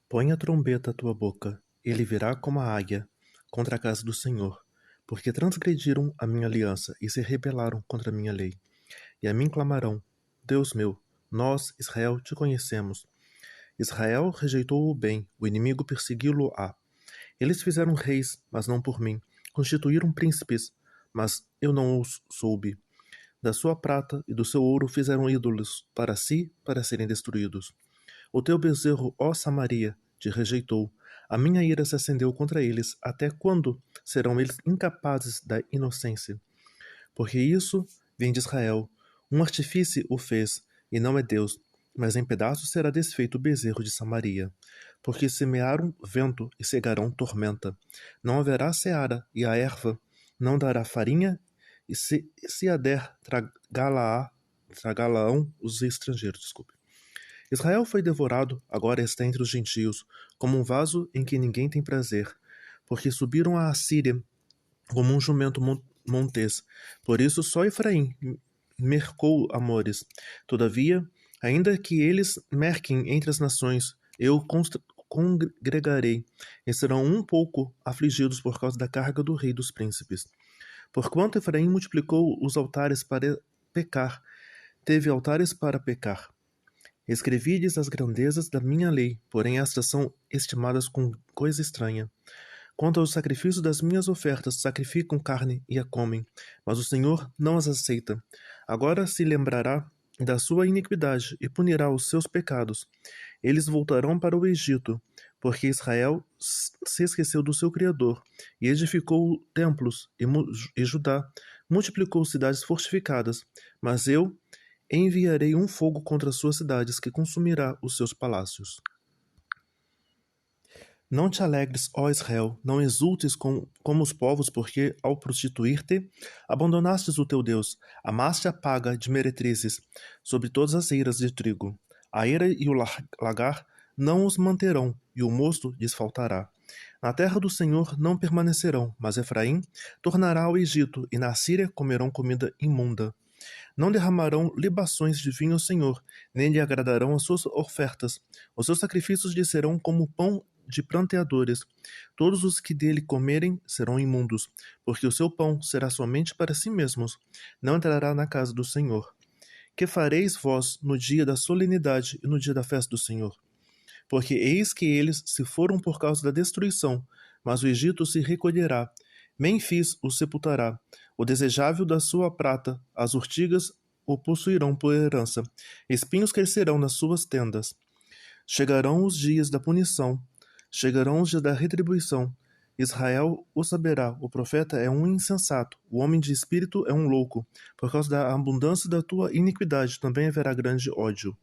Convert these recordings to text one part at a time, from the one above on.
Põe a trombeta à tua boca, ele virá como a águia contra a casa do Senhor, porque transgrediram a minha aliança e se rebelaram contra a minha lei. E a mim clamarão: Deus meu, nós, Israel, te conhecemos. Israel rejeitou o bem, o inimigo persegui-lo-á. Eles fizeram reis, mas não por mim. Constituíram príncipes, mas eu não os soube. Da sua prata e do seu ouro fizeram ídolos para si, para serem destruídos. O teu bezerro, ó Samaria, te rejeitou. A minha ira se acendeu contra eles. Até quando serão eles incapazes da inocência? Porque isso vem de Israel. Um artífice o fez, e não é Deus. Mas em pedaços será desfeito o bezerro de Samaria. Porque semearam vento e cegarão tormenta. Não haverá seara, e a erva não dará farinha, e se a der, tragá-la-ão os estrangeiros. Desculpe. Israel foi devorado, agora está entre os gentios, como um vaso em que ninguém tem prazer, porque subiram a Assíria como um jumento montês. Por isso só Efraim mercou amores. Todavia, ainda que eles merquem entre as nações, eu congregarei, e serão um pouco afligidos por causa da carga do rei dos príncipes. Porquanto Efraim multiplicou os altares para pecar, teve altares para pecar. Escrevi-lhes as grandezas da minha lei, porém estas são estimadas com coisa estranha. Quanto aos sacrifícios das minhas ofertas, sacrificam carne e a comem, mas o Senhor não as aceita. Agora se lembrará da sua iniquidade e punirá os seus pecados. Eles voltarão para o Egito, porque Israel se esqueceu do seu Criador, e edificou templos, e Judá multiplicou cidades fortificadas. Mas eu enviarei um fogo contra as suas cidades, que consumirá os seus palácios. Não te alegres, ó Israel, não exultes como os povos, porque, ao prostituir-te, abandonastes o teu Deus, amaste a paga de meretrizes sobre todas as eiras de trigo. A eira e o lagar não os manterão, e o mosto lhes faltará. Na terra do Senhor não permanecerão, mas Efraim tornará ao Egito, e na Síria comerão comida imunda. Não derramarão libações de vinho ao Senhor, nem lhe agradarão as suas ofertas. Os seus sacrifícios lhe serão como pão de pranteadores. Todos os que dele comerem serão imundos, porque o seu pão será somente para si mesmos. Não entrará na casa do Senhor. Que fareis vós no dia da solenidade e no dia da festa do Senhor? Porque eis que eles se foram por causa da destruição, mas o Egito se recolherá. Memfis o sepultará. O desejável da sua prata, as urtigas o possuirão por herança. Espinhos crescerão nas suas tendas. Chegarão os dias da punição, chegarão os dias da retribuição. Israel o saberá, o profeta é um insensato, o homem de espírito é um louco. Por causa da abundância da tua iniquidade também haverá grande ódio.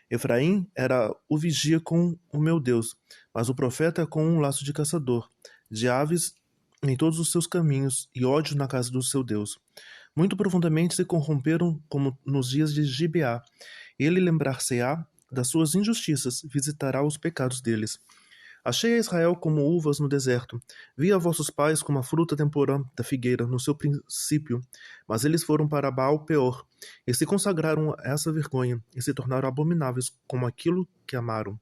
Efraim era o vigia com o meu Deus, mas o profeta com um laço de caçador, de aves em todos os seus caminhos, e ódio na casa do seu Deus. Muito profundamente se corromperam como nos dias de Gibeá. Ele lembrar-se-á das suas injustiças, visitará os pecados deles. Achei a Israel como uvas no deserto. Vi a vossos pais como a fruta temporã da figueira no seu princípio. Mas eles foram para Baal Peor, e se consagraram a essa vergonha, e se tornaram abomináveis como aquilo que amaram.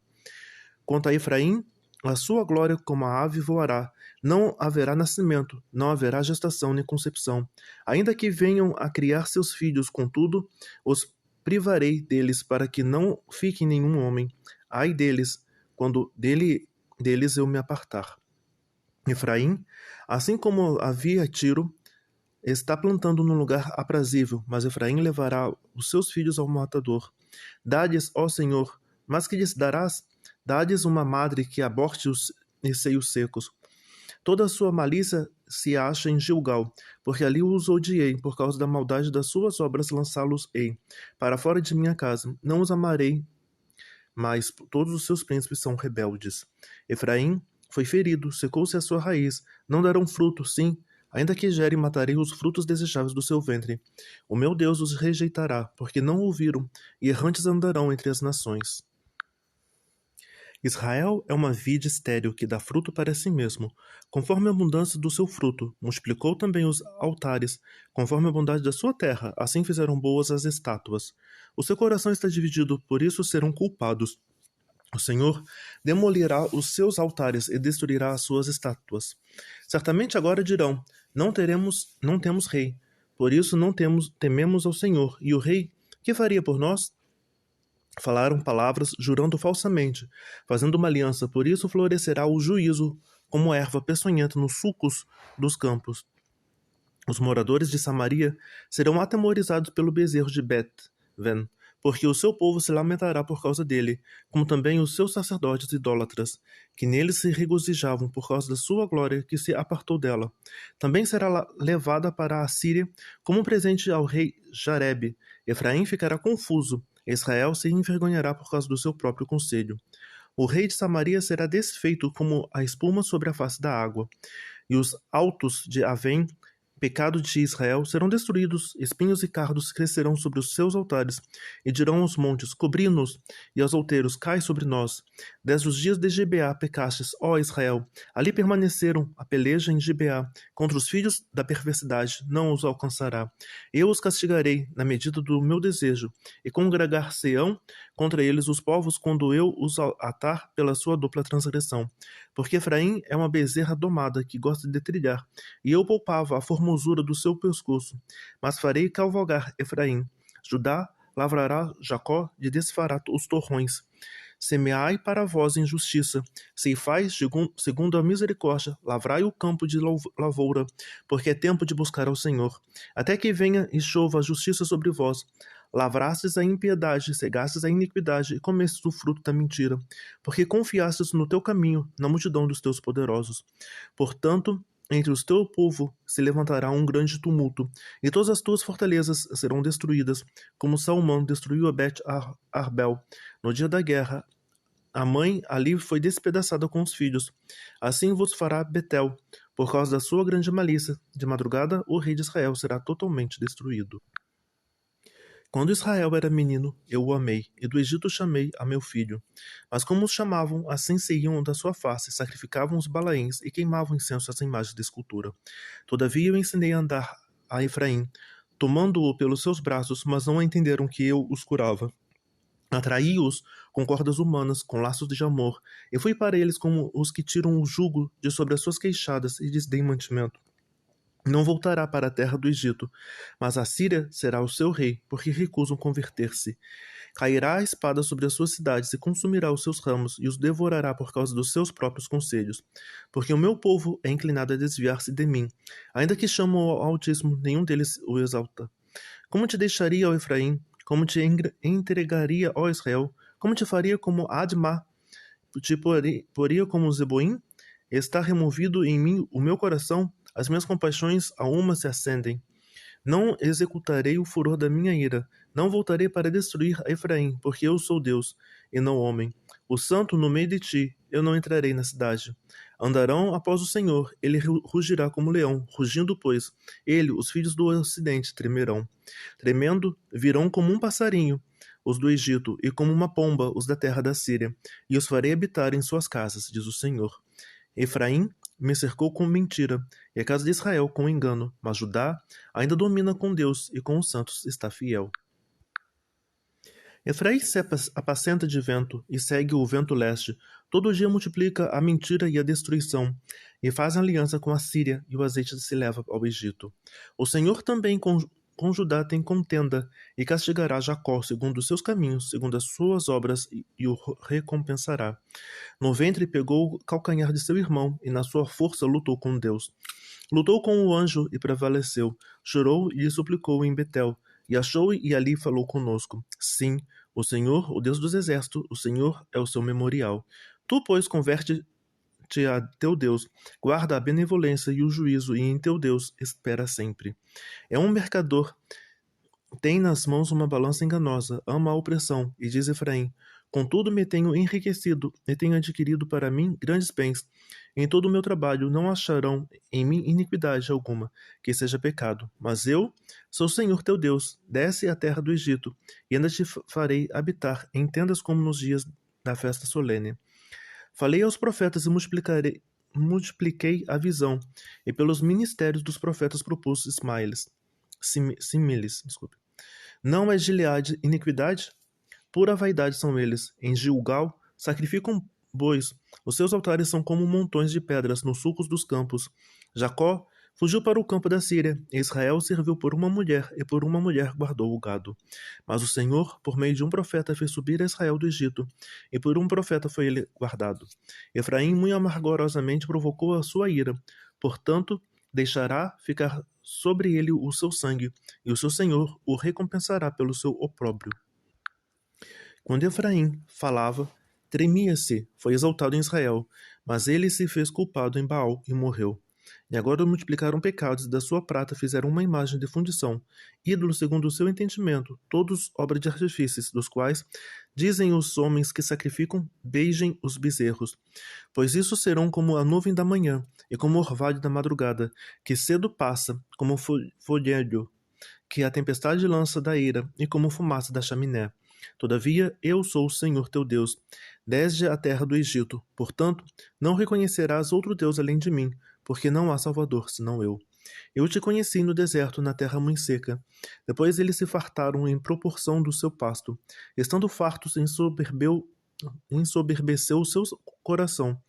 Quanto a Efraim, a sua glória como a ave voará. Não haverá nascimento, não haverá gestação nem concepção. Ainda que venham a criar seus filhos, contudo, os privarei deles para que não fique nenhum homem. Ai deles, quando deles eu me apartar. Efraim, assim como havia Tiro, está plantando num lugar aprazível, mas Efraim levará os seus filhos ao matador. Dá-lhes, ó Senhor, mas que lhes darás? Dá-lhes uma madre que aborte os seios secos. Toda a sua malícia se acha em Gilgal, porque ali os odiei, por causa da maldade das suas obras lançá-los-ei. Para fora de minha casa, não os amarei, mas todos os seus príncipes são rebeldes. Efraim foi ferido, secou-se a sua raiz, não darão fruto, sim, ainda que gere, matarei os frutos desejáveis do seu ventre. O meu Deus os rejeitará, porque não ouviram, e errantes andarão entre as nações. Israel é uma vide estéril que dá fruto para si mesmo, conforme a abundância do seu fruto. Multiplicou também os altares, conforme a bondade da sua terra, assim fizeram boas as estátuas. O seu coração está dividido, por isso serão culpados. O Senhor demolirá os seus altares e destruirá as suas estátuas. Certamente agora dirão: não temos rei. Por isso tememos ao Senhor. E o rei, que faria por nós? Falaram palavras, jurando falsamente, fazendo uma aliança. Por isso florescerá o juízo como erva peçonhenta nos sulcos dos campos. Os moradores de Samaria serão atemorizados pelo bezerro de Bet-ven, porque o seu povo se lamentará por causa dele, como também os seus sacerdotes idólatras, que nele se regozijavam por causa da sua glória que se apartou dela. Também será levada para a Síria como um presente ao rei Jarebe. Efraim ficará confuso, Israel se envergonhará por causa do seu próprio conselho. O rei de Samaria será desfeito como a espuma sobre a face da água, e os altos de Avém, pecado de Israel, serão destruídos, espinhos e cardos crescerão sobre os seus altares, e dirão aos montes: cobri-nos, e aos outeiros: cai sobre nós. Desde os dias de Gibeá pecastes, ó Israel, ali permaneceram a peleja em Gibeá, contra os filhos da perversidade não os alcançará. Eu os castigarei na medida do meu desejo, e congregar-se-ão contra eles os povos quando eu os atar pela sua dupla transgressão. Porque Efraim é uma bezerra domada que gosta de trilhar, e eu poupava a formosura do seu pescoço. Mas farei cavalgar Efraim. Judá lavrará Jacó de desfará os torrões. Semeai para vós em justiça, ceifai segundo a misericórdia, lavrai o campo de lavoura, porque é tempo de buscar ao Senhor. Até que venha e chova a justiça sobre vós. Lavrastes a impiedade, cegastes a iniquidade e comestes o fruto da mentira, porque confiastes no teu caminho, na multidão dos teus poderosos. Portanto, entre o teu povo se levantará um grande tumulto, e todas as tuas fortalezas serão destruídas, como Salmão destruiu a Bet-Arbel. No dia da guerra, a mãe ali foi despedaçada com os filhos. Assim vos fará Betel, por causa da sua grande malícia. De madrugada, o rei de Israel será totalmente destruído. Quando Israel era menino, eu o amei, e do Egito chamei a meu filho. Mas como os chamavam, assim se iam da sua face, sacrificavam os balaíns e queimavam incenso às imagens de escultura. Todavia eu ensinei a andar a Efraim, tomando-o pelos seus braços, mas não entenderam que eu os curava. Atraí-os com cordas humanas, com laços de amor, e fui para eles como os que tiram o jugo de sobre as suas queixadas e lhes dei mantimento. Não voltará para a terra do Egito, mas a Síria será o seu rei, porque recusam converter-se. Cairá a espada sobre as suas cidades e consumirá os seus ramos, e os devorará por causa dos seus próprios conselhos. Porque o meu povo é inclinado a desviar-se de mim. Ainda que chamo ao Altíssimo, nenhum deles o exalta. Como te deixaria, ó Efraim? Como te entregaria, ó Israel? Como te faria como Admá? Te poria como Zeboim? Está removido em mim o meu coração, as minhas compaixões a uma se acendem. Não executarei o furor da minha ira, não voltarei para destruir a Efraim, porque eu sou Deus, e não homem. O santo no meio de ti, eu não entrarei na cidade. Andarão após o Senhor, ele rugirá como leão, rugindo, pois, ele, os filhos do ocidente, tremerão. Tremendo, virão como um passarinho, os do Egito, e como uma pomba, os da terra da Síria, e os farei habitar em suas casas, diz o Senhor. Efraim me cercou com mentira, e a casa de Israel com engano, mas Judá ainda domina com Deus e com os santos está fiel. Efraim se apacenta de vento e segue o vento leste. Todo dia multiplica a mentira e a destruição, e faz aliança com a Síria, e o azeite se leva ao Egito. O Senhor também com Judá tem contenda, e castigará Jacó segundo os seus caminhos, segundo as suas obras, e o recompensará. No ventre pegou o calcanhar de seu irmão, e na sua força lutou com Deus. Lutou com o anjo e prevaleceu. Chorou e lhe suplicou em Betel, e achou e ali falou conosco. Sim, o Senhor, o Deus dos exércitos, o Senhor é o seu memorial. Tu, pois, converte-te a teu Deus, guarda a benevolência e o juízo, e em teu Deus espera sempre. É um mercador, tem nas mãos uma balança enganosa, ama a opressão, e diz Efraim: contudo me tenho enriquecido, e tenho adquirido para mim grandes bens. Em todo o meu trabalho não acharão em mim iniquidade alguma, que seja pecado. Mas eu sou o Senhor teu Deus, desce à terra do Egito, e ainda te farei habitar em tendas como nos dias da festa solene. Falei aos profetas e multipliquei a visão, e pelos ministérios dos profetas propus similes. Não é Gileade iniquidade? Pura vaidade são eles. Em Gilgal sacrificam bois. Os seus altares são como montões de pedras nos sulcos dos campos. Jacó fugiu para o campo da Síria, e Israel serviu por uma mulher, e por uma mulher guardou o gado. Mas o Senhor, por meio de um profeta, fez subir a Israel do Egito, e por um profeta foi ele guardado. Efraim muito amargorosamente provocou a sua ira, portanto, deixará ficar sobre ele o seu sangue, e o seu Senhor o recompensará pelo seu opróbrio. Quando Efraim falava, tremia-se, foi exaltado em Israel, mas ele se fez culpado em Baal e morreu. E agora multiplicaram pecados, e da sua prata fizeram uma imagem de fundição, ídolos segundo o seu entendimento, todos obra de artifícios, dos quais dizem os homens que sacrificam, beijem os bezerros. Pois isso serão como a nuvem da manhã, e como o orvalho da madrugada, que cedo passa, como folhado, que a tempestade lança da ira, e como fumaça da chaminé. Todavia, eu sou o Senhor teu Deus, desde a terra do Egito. Portanto, não reconhecerás outro Deus além de mim, porque não há Salvador senão eu. Eu te conheci no deserto, na terra muito seca. Depois eles se fartaram em proporção do seu pasto. Estando fartos, ensoberbeceu o seu coração.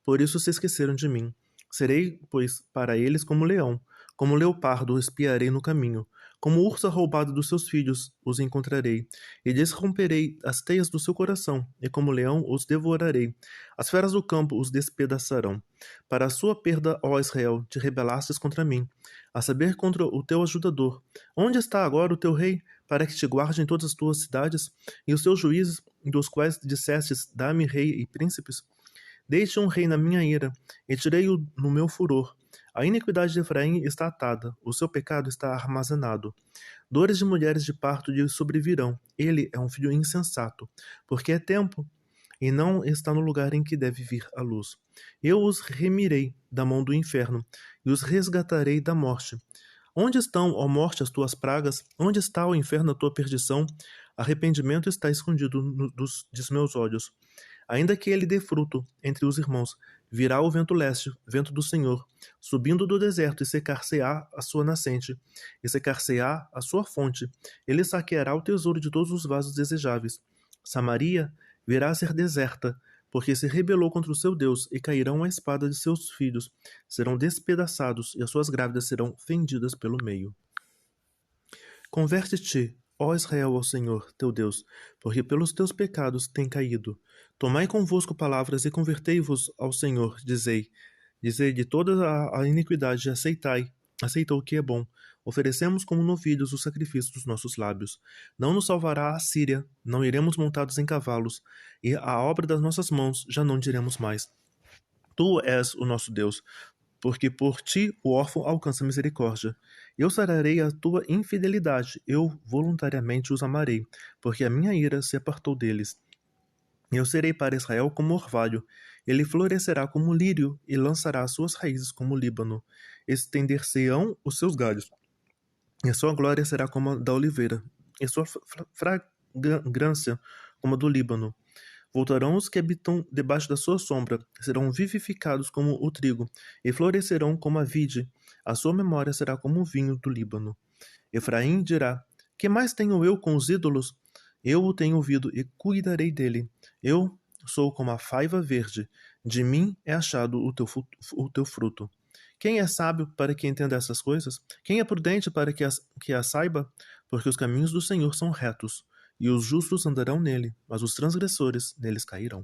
Por isso se esqueceram de mim. Serei, pois, para eles como leopardo espiarei no caminho, como ursa roubada dos seus filhos os encontrarei, e desromperei as teias do seu coração, e como leão os devorarei. As feras do campo os despedaçarão. Para a sua perda, ó Israel, te rebelastes contra mim, a saber, contra o teu ajudador. Onde está agora o teu rei, para que te guarde em todas as tuas cidades, e os teus juízes, dos quais dissestes, dá-me rei e príncipes? Deixe um rei na minha ira, e tirei-o no meu furor. A iniquidade de Efraim está atada, o seu pecado está armazenado. Dores de mulheres de parto lhe sobrevirão. Ele é um filho insensato, porque é tempo e não está no lugar em que deve vir a luz. Eu os remirei da mão do inferno, e os resgatarei da morte. Onde estão, ó morte, as tuas pragas? Onde está, ó inferno, a tua perdição? Arrependimento está escondido dos meus olhos. Ainda que ele dê fruto entre os irmãos, virá o vento leste, vento do Senhor, subindo do deserto, e secar-se-á a sua nascente, e secar-se-á a sua fonte. Ele saqueará o tesouro de todos os vasos desejáveis. Samaria virá a ser deserta, porque se rebelou contra o seu Deus, e cairão a espada de seus filhos, serão despedaçados, e as suas grávidas serão fendidas pelo meio. Converte-te, ó Israel, ao Senhor, teu Deus, porque pelos teus pecados tem caído. Tomai convosco palavras e convertei-vos ao Senhor, dizei de toda a iniquidade, aceita o que é bom. Oferecemos como novilhos o sacrifício dos nossos lábios. Não nos salvará a Síria, não iremos montados em cavalos, e a obra das nossas mãos já não diremos mais. Tu és o nosso Deus, porque por ti o órfão alcança misericórdia. Eu sararei a tua infidelidade, eu voluntariamente os amarei, porque a minha ira se apartou deles. Eu serei para Israel como orvalho, ele florescerá como lírio e lançará suas raízes como o Líbano. Estender-se-ão os seus galhos, e a sua glória será como a da oliveira, e sua fragrância como a do Líbano. Voltarão os que habitam debaixo da sua sombra, serão vivificados como o trigo, e florescerão como a vide. A sua memória será como o vinho do Líbano. Efraim dirá: Que mais tenho eu com os ídolos? Eu o tenho ouvido e cuidarei dele. Eu sou como a faiva verde, de mim é achado o teu fruto. Quem é sábio para que entenda essas coisas? Quem é prudente para que as saiba? Porque os caminhos do Senhor são retos, e os justos andarão nele, mas os transgressores neles cairão.